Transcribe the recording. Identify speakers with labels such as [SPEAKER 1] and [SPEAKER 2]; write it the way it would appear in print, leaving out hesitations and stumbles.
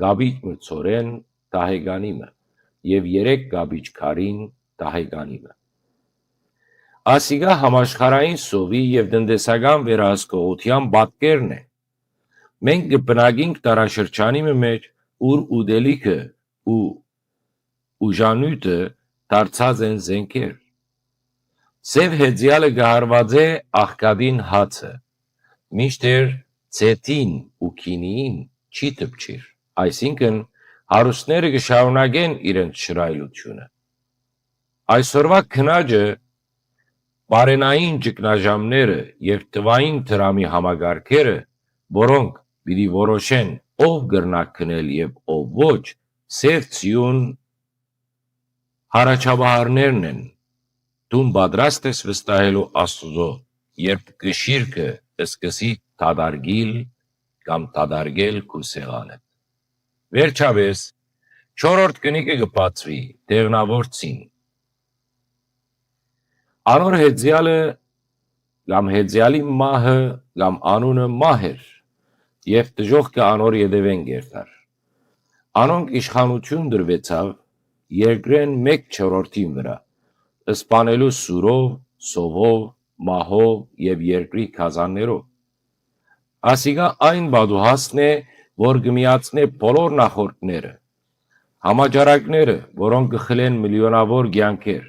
[SPEAKER 1] գաբիչ մրցորեն տահեգանիմը և 3 գաբիչ քարին տահեգանիմը։ Ասիգա համաշխարհային սովի և տնտեսական վերահսկողության պատկերն է։ Մենք կբնակենք տարաշրջանիմը մեջ, ուր ուտելիքը ու ուժանույթը դարձած են զենքեր։ Սև հեծյալը կհարված է աղքատին հացը, մինչդեռ ձեթին ու քինիին չի դպչիր, այսինքն հարուստները կշարունակեն իրենց շռայլությունը։ Այսօրվա քնաջը բարենային ճգնաժամերը և թվային դրամի համակարգերը, որոնք պիտի որոշեն ով կրնա քնել և ով ոչ, սև ձիուն հառաջաբահարներն են։ Դու պատրաստ ես վստահելու Աստուծո, երբ կշիռքը սկսի դատարկիլ կամ դատարկել քու սեղանդ։ Վերջապես, 4-րդ կնիկը կբացվի, դեղնավոր ցին։ Անոր հեծյալը կամ հեծյալի մահը կամ անունը մահ էր, և դժոխքը անոր ետևեն կերտար։ Անոնք իշխանություն դրվեցավ երկրեն 1/4 վրա, սպանելու սուրով, սովով, մահով և երկրի գազաններով։ Ասիգա այն պատուհասն է, որ կմիացնե բոլոր նախորդները, համաճարակները, որոնք կխլեն միլիոնավոր կյանքեր,